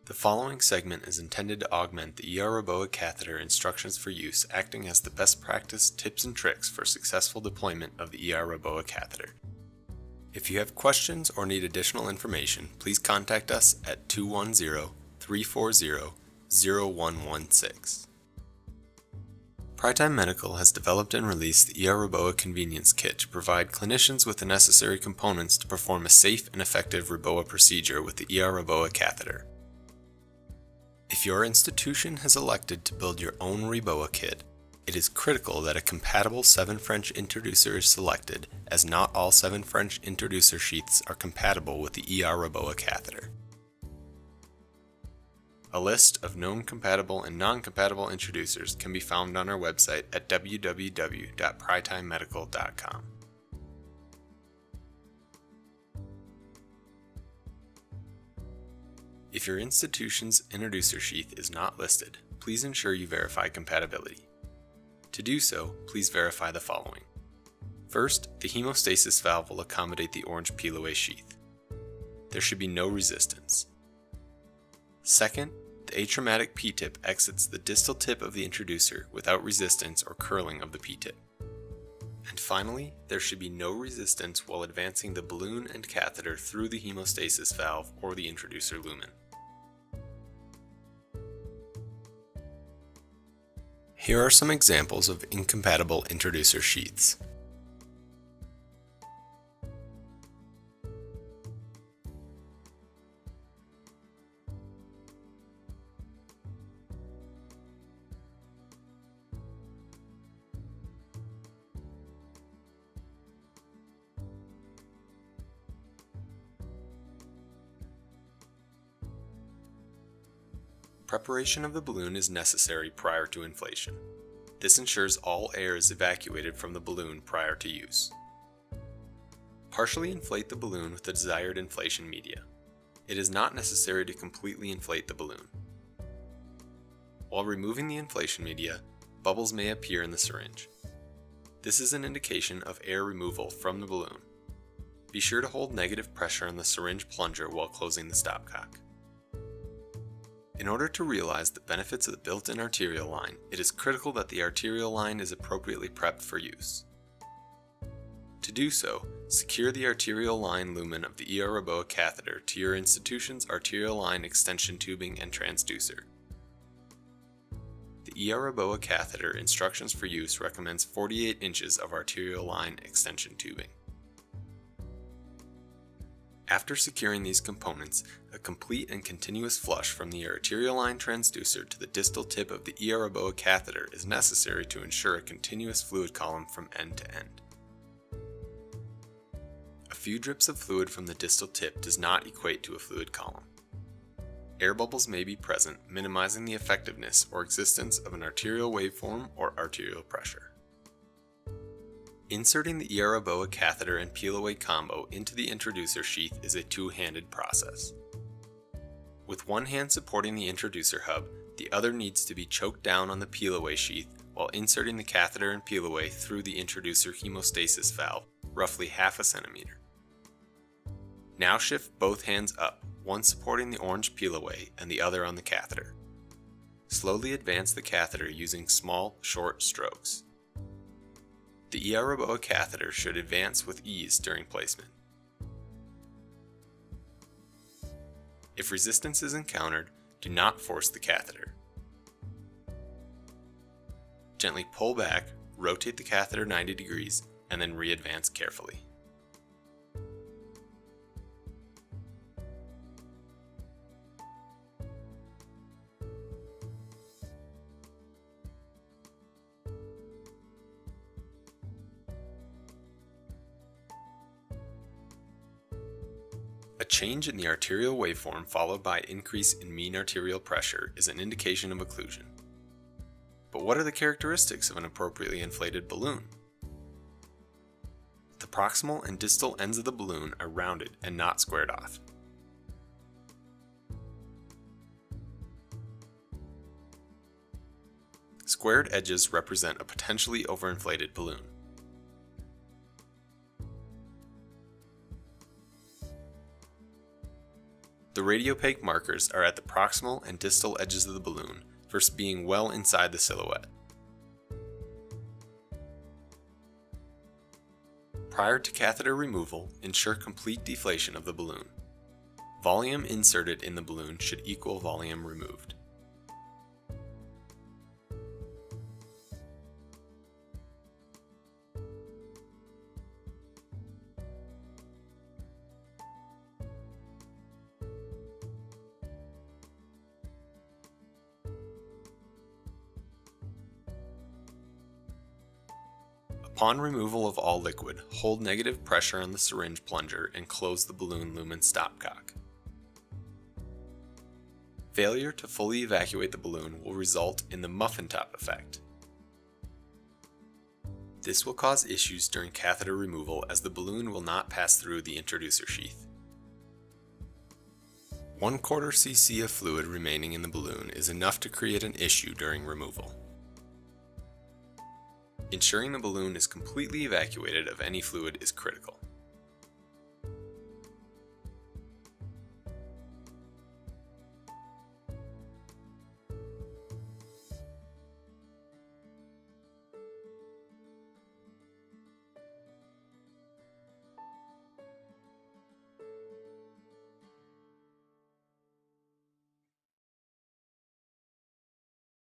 The following segment is intended to augment the ER-REBOA catheter instructions for use, acting as the best practice tips and tricks for successful deployment of the ER-REBOA catheter. If you have questions or need additional information, please contact us at 210-340-0116. Prytime Medical has developed and released the ER-REBOA Convenience Kit to provide clinicians with the necessary components to perform a safe and effective REBOA procedure with the ER-REBOA catheter. If your institution has elected to build your own REBOA kit, it is critical that a compatible 7 French introducer is selected, as not all 7 French introducer sheaths are compatible with the ER-REBOA catheter. A list of known compatible and non-compatible introducers can be found on our website at www.prytimemedical.com. If your institution's introducer sheath is not listed, please ensure you verify compatibility. To do so, please verify the following. First, the hemostasis valve will accommodate the orange peel-away sheath. There should be no resistance. Second, the atraumatic P-tip exits the distal tip of the introducer without resistance or curling of the P-tip. And finally, there should be no resistance while advancing the balloon and catheter through the hemostasis valve or the introducer lumen. Here are some examples of incompatible introducer sheaths. Preparation of the balloon is necessary prior to inflation. This ensures all air is evacuated from the balloon prior to use. Partially inflate the balloon with the desired inflation media. It is not necessary to completely inflate the balloon. While removing the inflation media, bubbles may appear in the syringe. This is an indication of air removal from the balloon. Be sure to hold negative pressure on the syringe plunger while closing the stopcock. In order to realize the benefits of the built-in arterial line, it is critical that the arterial line is appropriately prepped for use. To do so, secure the arterial line lumen of the ER-REBOA catheter to your institution's arterial line extension tubing and transducer. The ER-REBOA catheter instructions for use recommends 48 inches of arterial line extension tubing. After securing these components, a complete and continuous flush from the arterial line transducer to the distal tip of the ER-REBOA catheter is necessary to ensure a continuous fluid column from end to end. A few drips of fluid from the distal tip does not equate to a fluid column. Air bubbles may be present, minimizing the effectiveness or existence of an arterial waveform or arterial pressure. Inserting the ER-REBOA catheter and peel-away combo into the introducer sheath is a two-handed process. With one hand supporting the introducer hub, the other needs to be choked down on the peel-away sheath while inserting the catheter and peel-away through the introducer hemostasis valve, roughly half a centimeter. Now shift both hands up, one supporting the orange peel-away and the other on the catheter. Slowly advance the catheter using small, short strokes. The ER-REBOA catheter should advance with ease during placement. If resistance is encountered, do not force the catheter. Gently pull back, rotate the catheter 90 degrees, and then re-advance carefully. A change in the arterial waveform followed by increase in mean arterial pressure is an indication of occlusion. But what are the characteristics of an appropriately inflated balloon? The proximal and distal ends of the balloon are rounded and not squared off. Squared edges represent a potentially overinflated balloon. The radiopaque markers are at the proximal and distal edges of the balloon versus being well inside the silhouette. Prior to catheter removal, ensure complete deflation of the balloon. Volume inserted in the balloon should equal volume removed. Upon removal of all liquid, hold negative pressure on the syringe plunger and close the balloon lumen stopcock. Failure to fully evacuate the balloon will result in the muffin top effect. This will cause issues during catheter removal as the balloon will not pass through the introducer sheath. 1/4 cc of fluid remaining in the balloon is enough to create an issue during removal. Ensuring the balloon is completely evacuated of any fluid is critical.